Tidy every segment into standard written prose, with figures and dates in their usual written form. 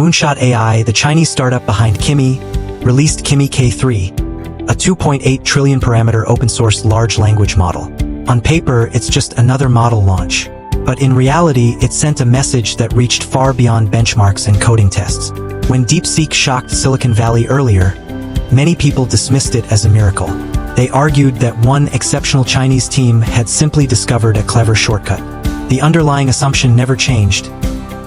Moonshot AI, the Chinese startup behind Kimi, released Kimi K3, a 2.8 trillion parameter open-source large language model. On paper, it's just another model launch. But in reality, it sent a message that reached far beyond benchmarks and coding tests. When DeepSeek shocked Silicon Valley earlier, many people dismissed it as a miracle. They argued that one exceptional Chinese team had simply discovered a clever shortcut. The underlying assumption never changed.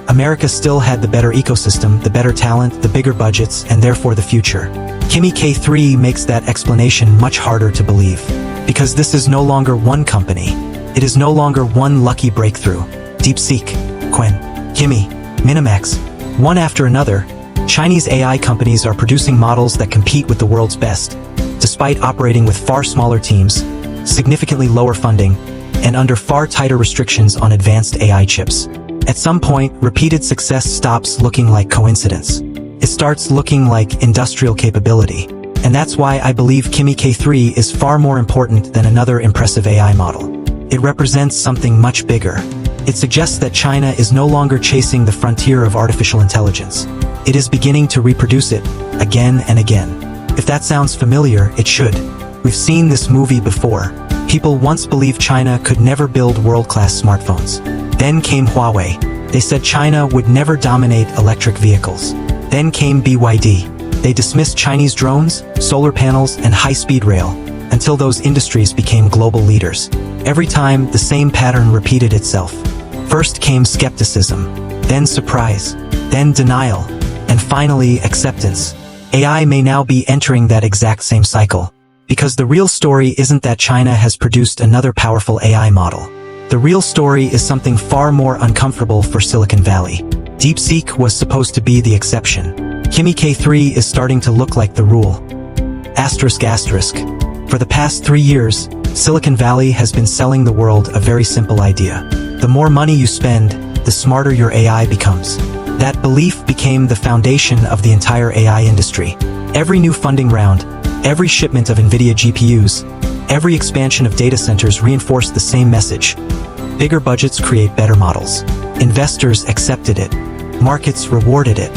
America still had the better ecosystem, the better talent, the bigger budgets, and therefore the future. Kimi K3 makes that explanation much harder to believe. Because this is no longer one company. It is no longer one lucky breakthrough. DeepSeek, Qwen, Kimi, Minimax, one after another, Chinese AI companies are producing models that compete with the world's best, despite operating with far smaller teams, significantly lower funding, and under far tighter restrictions on advanced AI chips. At some point, repeated success stops looking like coincidence. It starts looking like industrial capability. And that's why I believe Kimi K3 is far more important than another impressive AI model. It represents something much bigger. It suggests that China is no longer chasing the frontier of artificial intelligence. It is beginning to reproduce it, again and again. If that sounds familiar, it should. We've seen this movie before. People once believed China could never build world-class smartphones. Then came Huawei. They said China would never dominate electric vehicles. Then came BYD. They dismissed Chinese drones, solar panels, and high-speed rail, until those industries became global leaders. Every time, the same pattern repeated itself. First came skepticism, then surprise, then denial, and finally acceptance. AI may now be entering that exact same cycle. Because the real story isn't that China has produced another powerful AI model. The real story is something far more uncomfortable for Silicon Valley. DeepSeek was supposed to be the exception. Kimi K3 is starting to look like the rule. Asterisk asterisk. For the past 3 years, Silicon Valley has been selling the world a very simple idea. The more money you spend, the smarter your AI becomes. That belief became the foundation of the entire AI industry. Every new funding round, every shipment of NVIDIA GPUs, every expansion of data centers reinforced the same message. Bigger budgets create better models. Investors accepted it. Markets rewarded it.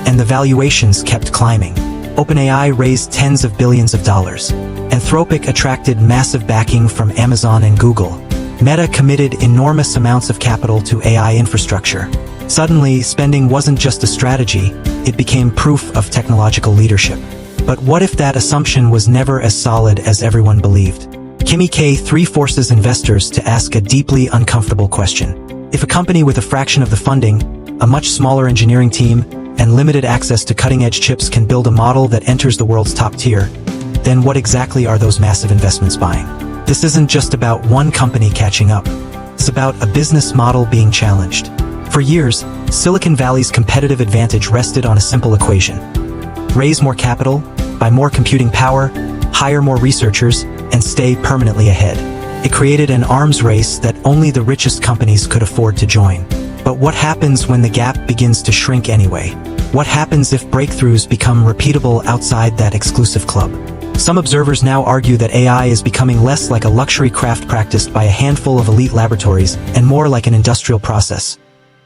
And the valuations kept climbing. OpenAI raised tens of billions of dollars. Anthropic attracted massive backing from Amazon and Google. Meta committed enormous amounts of capital to AI infrastructure. Suddenly, spending wasn't just a strategy, it became proof of technological leadership. But what if that assumption was never as solid as everyone believed? Kimi K3 forces investors to ask a deeply uncomfortable question. If a company with a fraction of the funding, a much smaller engineering team, and limited access to cutting-edge chips can build a model that enters the world's top tier, then what exactly are those massive investments buying? This isn't just about one company catching up. It's about a business model being challenged. For years, Silicon Valley's competitive advantage rested on a simple equation. Raise more capital, buy more computing power, hire more researchers, and stay permanently ahead. It created an arms race that only the richest companies could afford to join. But what happens when the gap begins to shrink anyway? What happens if breakthroughs become repeatable outside that exclusive club? Some observers now argue that AI is becoming less like a luxury craft practiced by a handful of elite laboratories and more like an industrial process.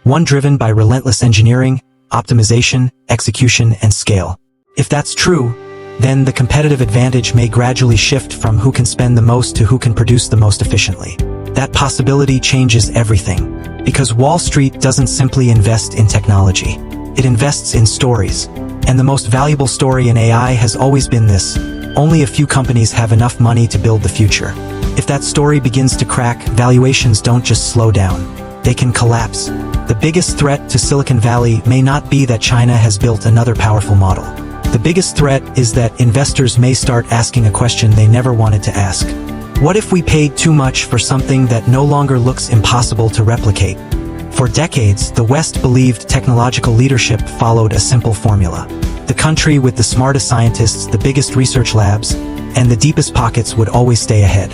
One driven by relentless engineering, optimization, execution, and scale. If that's true, then the competitive advantage may gradually shift from who can spend the most to who can produce the most efficiently. That possibility changes everything. Because Wall Street doesn't simply invest in technology. It invests in stories. And the most valuable story in AI has always been this: only a few companies have enough money to build the future. If that story begins to crack, valuations don't just slow down. They can collapse. The biggest threat to Silicon Valley may not be that China has built another powerful model. The biggest threat is that investors may start asking a question they never wanted to ask. What if we paid too much for something that no longer looks impossible to replicate? For decades, the West believed technological leadership followed a simple formula. The country with the smartest scientists, the biggest research labs, and the deepest pockets would always stay ahead.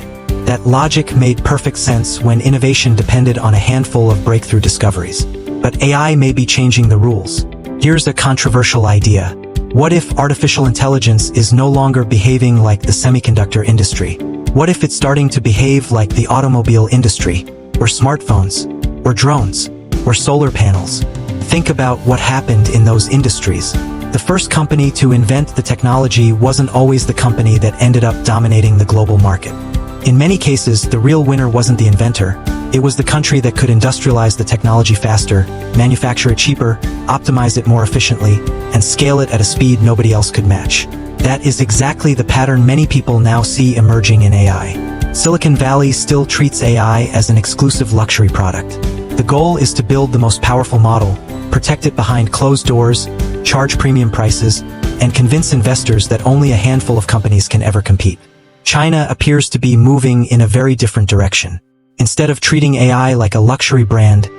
That logic made perfect sense when innovation depended on a handful of breakthrough discoveries. But AI may be changing the rules. Here's a controversial idea. What if artificial intelligence is no longer behaving like the semiconductor industry? What if it's starting to behave like the automobile industry, or smartphones, or drones, or solar panels? Think about what happened in those industries. The first company to invent the technology wasn't always the company that ended up dominating the global market. In many cases, the real winner wasn't the inventor. It was the country that could industrialize the technology faster, manufacture it cheaper, optimize it more efficiently, and scale it at a speed nobody else could match. That is exactly the pattern many people now see emerging in AI. Silicon Valley still treats AI as an exclusive luxury product. The goal is to build the most powerful model, protect it behind closed doors, charge premium prices, and convince investors that only a handful of companies can ever compete. China appears to be moving in a very different direction. Instead of treating AI like a luxury brand,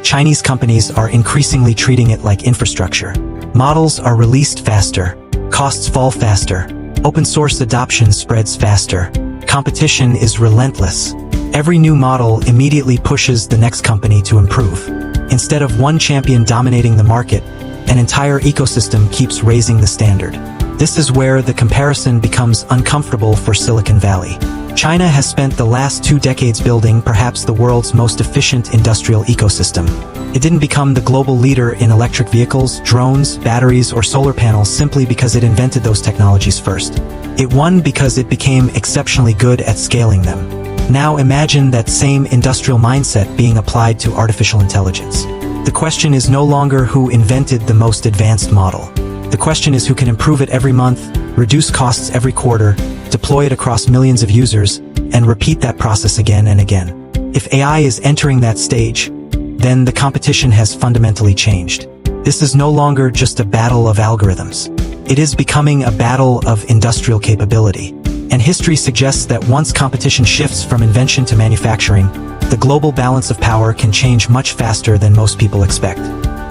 Chinese companies are increasingly treating it like infrastructure. Models are released faster, costs fall faster, open source adoption spreads faster, competition is relentless. Every new model immediately pushes the next company to improve. Instead of one champion dominating the market, an entire ecosystem keeps raising the standard. This is where the comparison becomes uncomfortable for Silicon Valley. China has spent the last 2 decades building perhaps the world's most efficient industrial ecosystem. It didn't become the global leader in electric vehicles, drones, batteries, or solar panels simply because it invented those technologies first. It won because it became exceptionally good at scaling them. Now imagine that same industrial mindset being applied to artificial intelligence. The question is no longer who invented the most advanced model. The question is who can improve it every month, reduce costs every quarter, deploy it across millions of users, and repeat that process again and again. If AI is entering that stage, then the competition has fundamentally changed. This is no longer just a battle of algorithms. It is becoming a battle of industrial capability. And history suggests that once competition shifts from invention to manufacturing, the global balance of power can change much faster than most people expect.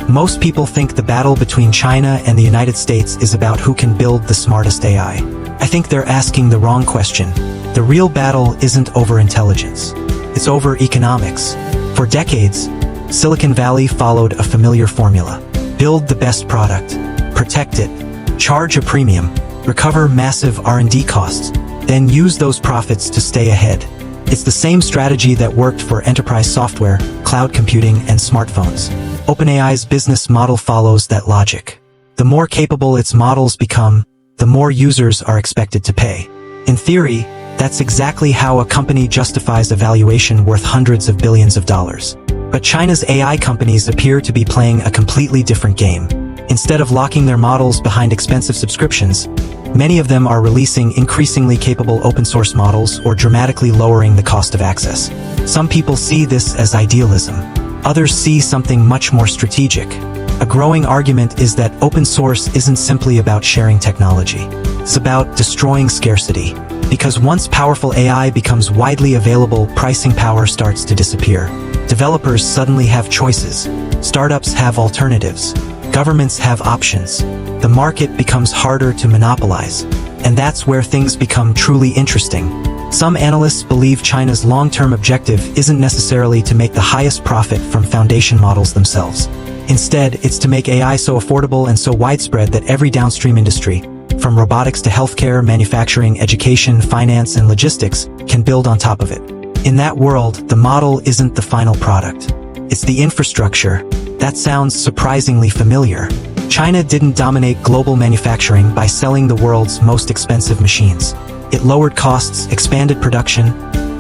Most people think the battle between China and the United States is about who can build the smartest AI. I think they're asking the wrong question. The real battle isn't over intelligence. It's over economics. For decades, Silicon Valley followed a familiar formula. Build the best product, protect it, charge a premium, recover massive R&D costs, then use those profits to stay ahead. It's the same strategy that worked for enterprise software, cloud computing, and smartphones. OpenAI's business model follows that logic. The more capable its models become, the more users are expected to pay. In theory, that's exactly how a company justifies a valuation worth hundreds of billions of dollars. But China's AI companies appear to be playing a completely different game. Instead of locking their models behind expensive subscriptions, many of them are releasing increasingly capable open-source models or dramatically lowering the cost of access. Some people see this as idealism. Others see something much more strategic. A growing argument is that open source isn't simply about sharing technology. It's about destroying scarcity. Because once powerful AI becomes widely available, pricing power starts to disappear. Developers suddenly have choices. Startups have alternatives. Governments have options. The market becomes harder to monopolize. And that's where things become truly interesting. Some analysts believe China's long-term objective isn't necessarily to make the highest profit from foundation models themselves. Instead, it's to make AI so affordable and so widespread that every downstream industry, from robotics to healthcare, manufacturing, education, finance, and logistics, can build on top of it. In that world, the model isn't the final product. It's the infrastructure. That sounds surprisingly familiar. China didn't dominate global manufacturing by selling the world's most expensive machines. It lowered costs, expanded production,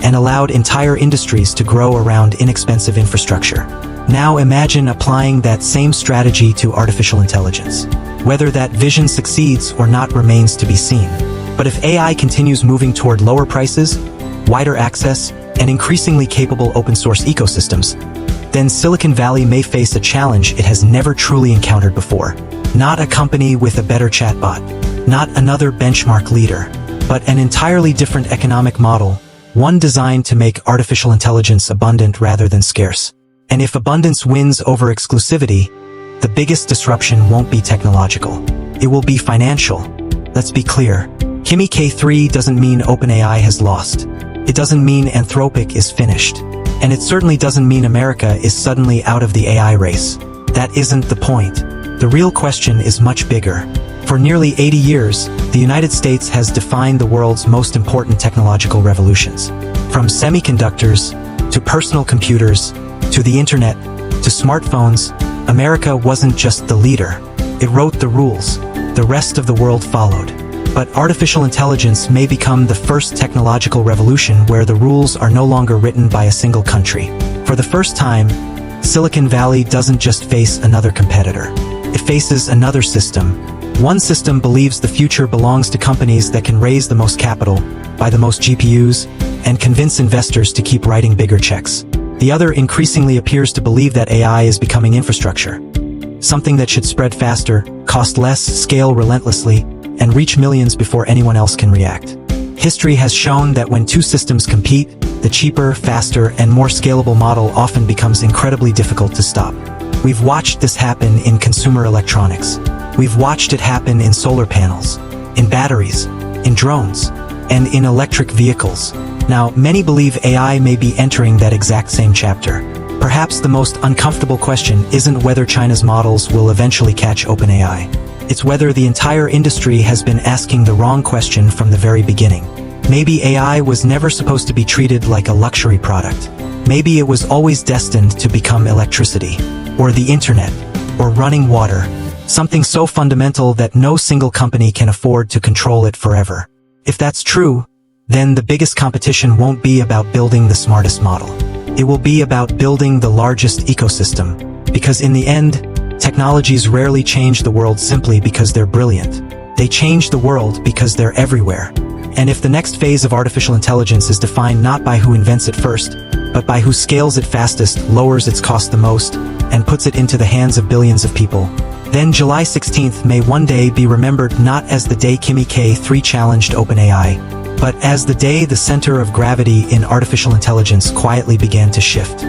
and allowed entire industries to grow around inexpensive infrastructure. Now imagine applying that same strategy to artificial intelligence. Whether that vision succeeds or not remains to be seen. But if AI continues moving toward lower prices, wider access, and increasingly capable open-source ecosystems, then Silicon Valley may face a challenge it has never truly encountered before. Not a company with a better chatbot, not another benchmark leader, but an entirely different economic model, one designed to make artificial intelligence abundant rather than scarce. And if abundance wins over exclusivity, the biggest disruption won't be technological. It will be financial. Let's be clear. Kimi K3 doesn't mean OpenAI has lost. It doesn't mean Anthropic is finished. And it certainly doesn't mean America is suddenly out of the AI race. That isn't the point. The real question is much bigger. For nearly 80 years, the United States has defined the world's most important technological revolutions. From semiconductors, to personal computers, to the internet, to smartphones, America wasn't just the leader. It wrote the rules. The rest of the world followed. But artificial intelligence may become the first technological revolution where the rules are no longer written by a single country. For the first time, Silicon Valley doesn't just face another competitor. It faces another system. One system believes the future belongs to companies that can raise the most capital, buy the most GPUs, and convince investors to keep writing bigger checks. The other increasingly appears to believe that AI is becoming infrastructure. Something that should spread faster, cost less, scale relentlessly, and reach millions before anyone else can react. History has shown that when two systems compete, the cheaper, faster, and more scalable model often becomes incredibly difficult to stop. We've watched this happen in consumer electronics. We've watched it happen in solar panels, in batteries, in drones, and in electric vehicles. Now, many believe AI may be entering that exact same chapter. Perhaps the most uncomfortable question isn't whether China's models will eventually catch OpenAI. It's whether the entire industry has been asking the wrong question from the very beginning. Maybe AI was never supposed to be treated like a luxury product. Maybe it was always destined to become electricity, or the internet, or running water, something so fundamental that no single company can afford to control it forever. If that's true, then the biggest competition won't be about building the smartest model. It will be about building the largest ecosystem, because in the end, technologies rarely change the world simply because they're brilliant. They change the world because they're everywhere. And if the next phase of artificial intelligence is defined not by who invents it first, but by who scales it fastest, lowers its cost the most, and puts it into the hands of billions of people, then July 16th may one day be remembered not as the day Kimi K3 challenged OpenAI, but as the day the center of gravity in artificial intelligence quietly began to shift.